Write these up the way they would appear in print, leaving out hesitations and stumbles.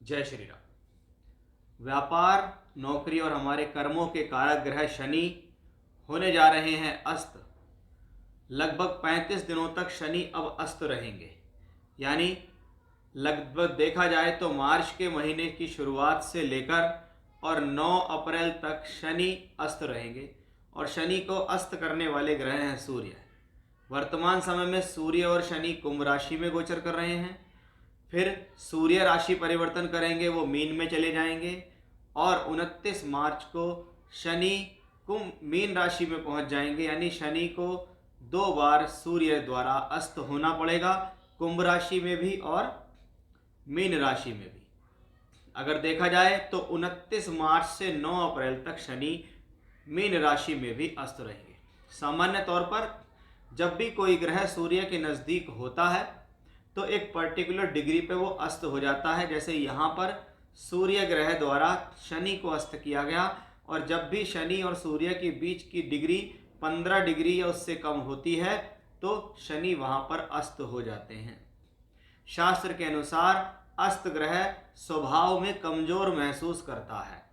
जय श्री राम। व्यापार, नौकरी और हमारे कर्मों के कारक ग्रह शनि होने जा रहे हैं अस्त। लगभग 35 दिनों तक शनि अब अस्त रहेंगे। यानी लगभग देखा जाए तो मार्च के महीने की शुरुआत से लेकर और 9 अप्रैल तक शनि अस्त रहेंगे। और शनि को अस्त करने वाले ग्रह हैं सूर्य। वर्तमान समय में सूर्य और शनि कुंभ राशि में गोचर कर रहे हैं। फिर सूर्य राशि परिवर्तन करेंगे, वो मीन में चले जाएंगे और 29 मार्च को शनि कुंभ मीन राशि में पहुंच जाएंगे। यानी शनि को 2 बार सूर्य द्वारा अस्त होना पड़ेगा, कुंभ राशि में भी और मीन राशि में भी। अगर देखा जाए तो 29 मार्च से 9 अप्रैल तक शनि मीन राशि में भी अस्त रहेंगे। सामान्य तौर पर जब भी कोई ग्रह सूर्य के नज़दीक होता है तो एक पर्टिकुलर डिग्री पे वो अस्त हो जाता है। जैसे यहाँ पर सूर्य ग्रह द्वारा शनि को अस्त किया गया, और जब भी शनि और सूर्य के बीच की डिग्री 15 डिग्री या उससे कम होती है तो शनि वहाँ पर अस्त हो जाते हैं। शास्त्र के अनुसार अस्त ग्रह स्वभाव में कमजोर महसूस करता है।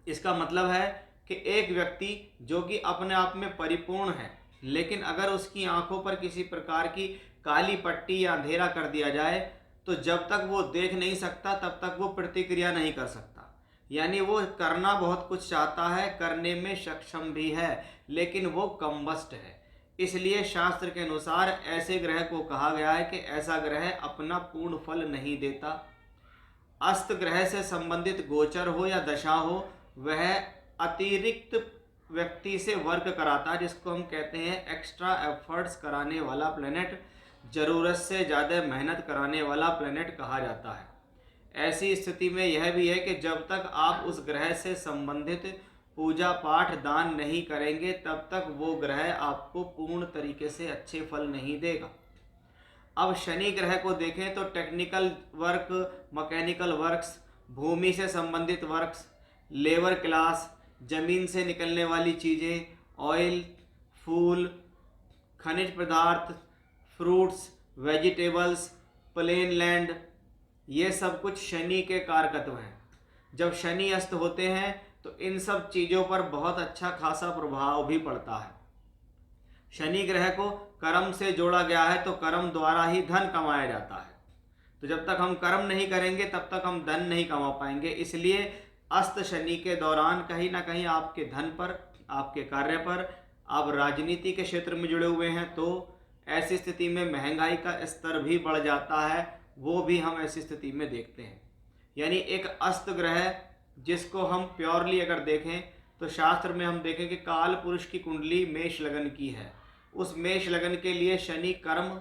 इसका मतलब है कि एक व्यक्ति जो कि अपने आप में परिपूर्ण है, लेकिन अगर उसकी आंखों पर किसी प्रकार की काली पट्टी या अंधेरा कर दिया जाए तो जब तक वो देख नहीं सकता तब तक वो प्रतिक्रिया नहीं कर सकता। यानी वो करना बहुत कुछ चाहता है, करने में सक्षम भी है, लेकिन वो कमबख्त है। इसलिए शास्त्र के अनुसार ऐसे ग्रह को कहा गया है कि ऐसा ग्रह अपना पूर्ण फल नहीं देता। अस्त ग्रह से संबंधित गोचर हो या दशा हो, वह अतिरिक्त व्यक्ति से वर्क कराता है, जिसको हम कहते हैं एक्स्ट्रा एफर्ट्स कराने वाला प्लेनेट, ज़रूरत से ज़्यादा मेहनत कराने वाला प्लेनेट कहा जाता है। ऐसी स्थिति में यह भी है कि जब तक आप उस ग्रह से संबंधित पूजा पाठ दान नहीं करेंगे तब तक वो ग्रह आपको पूर्ण तरीके से अच्छे फल नहीं देगा। अब शनि ग्रह को देखें तो टेक्निकल वर्क, मैकेनिकल वर्क्स, भूमि से संबंधित वर्क्स, लेबर क्लास, ज़मीन से निकलने वाली चीज़ें, ऑयल, फूल, खनिज पदार्थ, फ्रूट्स, वेजिटेबल्स, प्लेन लैंड, ये सब कुछ शनि के कारकत्व हैं। जब शनि अस्त होते हैं तो इन सब चीज़ों पर बहुत अच्छा खासा प्रभाव भी पड़ता है। शनि ग्रह को कर्म से जोड़ा गया है तो कर्म द्वारा ही धन कमाया जाता है। तो जब तक हम कर्म नहीं करेंगे तब तक हम धन नहीं कमा पाएंगे। इसलिए अस्त शनि के दौरान कहीं ना कहीं आपके धन पर, आपके कार्य पर, आप राजनीति के क्षेत्र में जुड़े हुए हैं तो ऐसी स्थिति में महंगाई का स्तर भी बढ़ जाता है, वो भी हम ऐसी स्थिति में देखते हैं। यानी एक अस्त ग्रह जिसको हम प्योरली अगर देखें तो शास्त्र में हम देखें कि काल पुरुष की कुंडली मेष लगन की है। उस मेष लगन के लिए शनि कर्म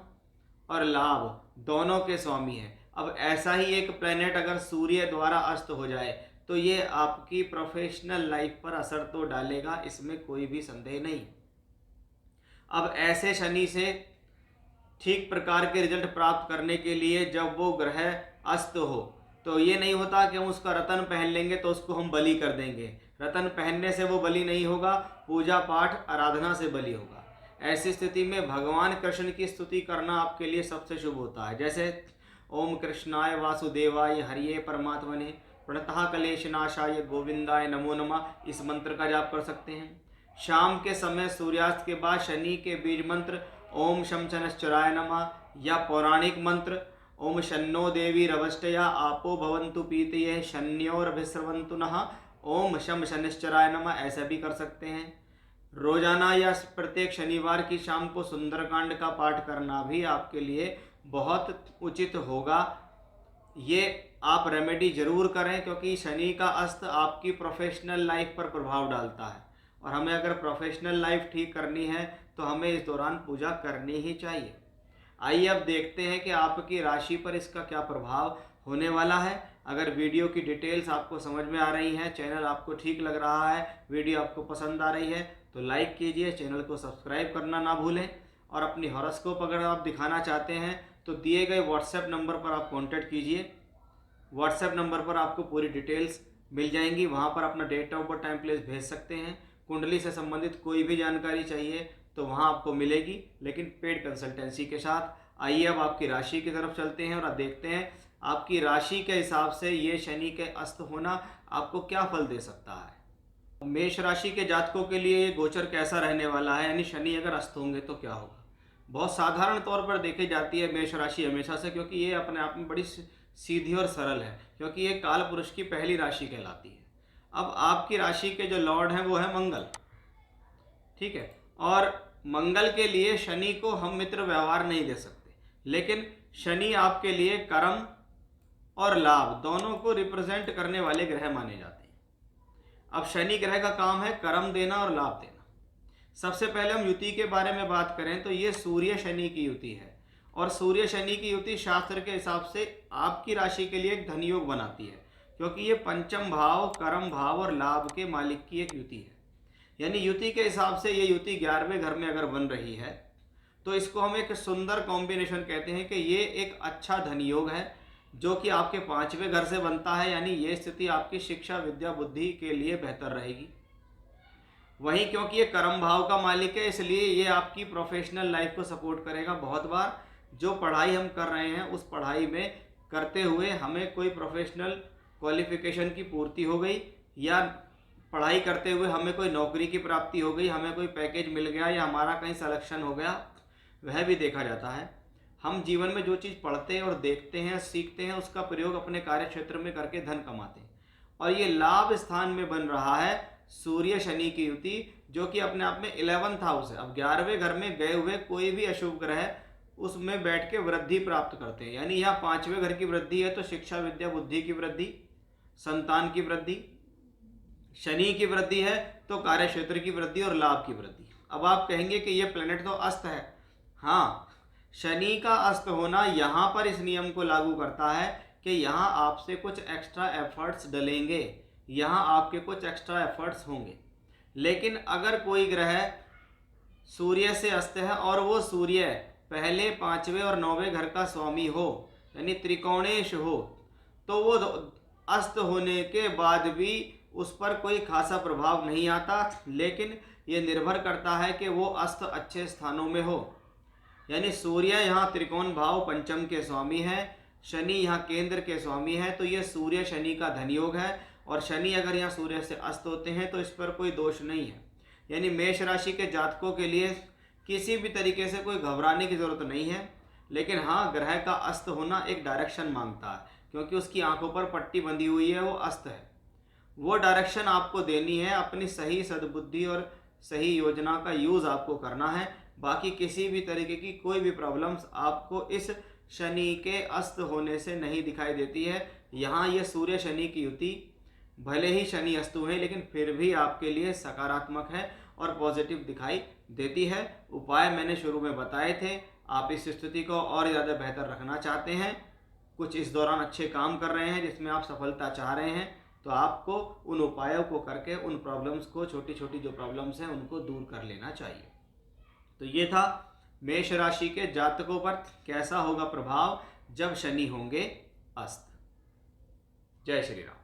और लाभ दोनों के स्वामी हैं। अब ऐसा ही एक प्लेनेट अगर सूर्य द्वारा अस्त हो जाए तो ये आपकी प्रोफेशनल लाइफ पर असर तो डालेगा, इसमें कोई भी संदेह नहीं। अब ऐसे शनि से ठीक प्रकार के रिजल्ट प्राप्त करने के लिए जब वो ग्रह अस्त हो तो ये नहीं होता कि हम उसका रतन पहन लेंगे तो उसको हम बलि कर देंगे। रतन पहनने से वो बलि नहीं होगा, पूजा पाठ आराधना से बलि होगा। ऐसी स्थिति में भगवान कृष्ण की स्तुति करना आपके लिए सबसे शुभ होता है। जैसे ओम कृष्णाय वासुदेवाय हरिये परमात्मने प्रणतः कलेशनाशाय गोविंदाय नमो नमः, इस मंत्र का जाप कर सकते हैं। शाम के समय सूर्यास्त के बाद शनि के बीज मंत्र ओम शम शनश्चराय नमः या पौराणिक मंत्र ओम शन्नो देवी रवष्टया आपो भवन्तु पीतये शन्योरभिस्रवन्तु नः ओम शम शनिश्चराय नमः, ऐसा भी कर सकते हैं। रोजाना या प्रत्येक शनिवार की शाम को सुंदरकांड का पाठ करना भी आपके लिए बहुत उचित होगा। ये आप रेमेडी जरूर करें, क्योंकि शनि का अस्त आपकी प्रोफेशनल लाइफ पर प्रभाव डालता है और हमें अगर प्रोफेशनल लाइफ ठीक करनी है तो हमें इस दौरान पूजा करनी ही चाहिए। आइए अब देखते हैं कि आपकी राशि पर इसका क्या प्रभाव होने वाला है। अगर वीडियो की डिटेल्स आपको समझ में आ रही हैं, चैनल आपको ठीक लग रहा है, वीडियो आपको पसंद आ रही है तो लाइक कीजिए, चैनल को सब्सक्राइब करना ना भूलें। और अपनी हॉरोस्कोप अगर आप दिखाना चाहते हैं तो दिए गए व्हाट्सएप नंबर पर आप कॉन्टैक्ट कीजिए। व्हाट्सएप नंबर पर आपको पूरी डिटेल्स मिल जाएंगी, वहाँ पर अपना date of birth, time, place भेज सकते हैं। कुंडली से संबंधित कोई भी जानकारी चाहिए तो वहाँ आपको मिलेगी, लेकिन पेड कंसल्टेंसी के साथ। आइए अब आपकी राशि की तरफ चलते हैं और अब देखते हैं आपकी राशि के हिसाब से ये शनि के अस्त होना आपको क्या फल दे सकता है। मेष राशि के जातकों के लिए ये गोचर कैसा रहने वाला है, यानी शनि अगर अस्त होंगे तो क्या होगा। बहुत साधारण तौर पर देखी जाती है मेष राशि हमेशा से, क्योंकि ये अपने आप में बड़ी सीधी और सरल है, क्योंकि ये काल पुरुष की पहली राशि कहलाती है। अब आपकी राशि के जो लॉर्ड हैं वो है मंगल, ठीक है। और मंगल के लिए शनि को हम मित्र व्यवहार नहीं दे सकते, लेकिन शनि आपके लिए कर्म और लाभ दोनों को रिप्रेजेंट करने वाले ग्रह माने जाते हैं। अब शनि ग्रह का काम है कर्म देना और लाभ देना। सबसे पहले हम युति के बारे में बात करें तो ये सूर्य शनि की युति है, और सूर्य शनि की युति शास्त्र के हिसाब से आपकी राशि के लिए एक धन योग बनाती है, क्योंकि ये पंचम भाव, कर्म भाव और लाभ के मालिक की एक युति है। यानी युति के हिसाब से ये युति 11वें घर में अगर बन रही है तो इसको हम एक सुंदर कॉम्बिनेशन कहते हैं कि ये एक अच्छा धन योग है, जो कि आपके 5वें घर से बनता है। यानी ये स्थिति आपकी शिक्षा, विद्या, बुद्धि के लिए बेहतर रहेगी। वहीं क्योंकि ये कर्म भाव का मालिक है, इसलिए ये आपकी प्रोफेशनल लाइफ को सपोर्ट करेगा। बहुत बार जो पढ़ाई हम कर रहे हैं उस पढ़ाई में करते हुए हमें कोई प्रोफेशनल क्वालिफिकेशन की पूर्ति हो गई, या पढ़ाई करते हुए हमें कोई नौकरी की प्राप्ति हो गई, हमें कोई पैकेज मिल गया, या हमारा कहीं सिलेक्शन हो गया, वह भी देखा जाता है। हम जीवन में जो चीज़ पढ़ते हैं और देखते हैं, सीखते हैं, उसका प्रयोग अपने कार्य क्षेत्र में करके धन कमाते हैं। और ये लाभ स्थान में बन रहा है सूर्य शनि की युति, जो कि अपने आप में 11th हाउस है। अब 11वें घर में गए हुए कोई भी अशुभ ग्रह उसमें बैठ के वृद्धि प्राप्त करते हैं। यानी यहाँ 5वें घर की वृद्धि है तो शिक्षा, विद्या, बुद्धि की वृद्धि, संतान की वृद्धि। शनि की वृद्धि है तो कार्य क्षेत्र की वृद्धि और लाभ की वृद्धि। अब आप कहेंगे कि ये प्लेनेट तो अस्त है। हाँ, शनि का अस्त होना यहाँ पर इस नियम को लागू करता है कि यहाँ आपसे कुछ एक्स्ट्रा एफर्ट्स डलेंगे, यहाँ आपके कुछ एक्स्ट्रा एफर्ट्स होंगे। लेकिन अगर कोई ग्रह सूर्य से अस्त है और वो सूर्य पहले 5वें और 9वें घर का स्वामी हो, यानी त्रिकोणेश हो, तो वो अस्त होने के बाद भी उस पर कोई खासा प्रभाव नहीं आता। लेकिन ये निर्भर करता है कि वो अस्त अच्छे स्थानों में हो। यानी सूर्य यहाँ त्रिकोण भाव पंचम के स्वामी है, शनि यहाँ केंद्र के स्वामी है, तो ये सूर्य शनि का धन योग है। और शनि अगर यहाँ सूर्य से अस्त होते हैं तो इस पर कोई दोष नहीं है। यानी मेष राशि के जातकों के लिए किसी भी तरीके से कोई घबराने की ज़रूरत नहीं है। लेकिन हाँ, ग्रह का अस्त होना एक डायरेक्शन मांगता है, क्योंकि उसकी आंखों पर पट्टी बंधी हुई है, वो अस्त है। वो डायरेक्शन आपको देनी है, अपनी सही सद्बुद्धि और सही योजना का यूज़ आपको करना है। बाकी किसी भी तरीके की कोई भी प्रॉब्लम्स आपको इस शनि के अस्त होने से नहीं दिखाई देती है। यहाँ ये सूर्य शनि की युति भले ही शनि अस्त हुए, लेकिन फिर भी आपके लिए सकारात्मक है और पॉजिटिव दिखाई देती है। उपाय मैंने शुरू में बताए थे। आप इस स्थिति को और ज़्यादा बेहतर रखना चाहते हैं, कुछ इस दौरान अच्छे काम कर रहे हैं जिसमें आप सफलता चाह रहे हैं, तो आपको उन उपायों को करके उन प्रॉब्लम्स को, छोटी छोटी जो प्रॉब्लम्स हैं, उनको दूर कर लेना चाहिए। तो ये था मेष राशि के जातकों पर कैसा होगा प्रभाव जब शनि होंगे अस्त। जय श्री राम।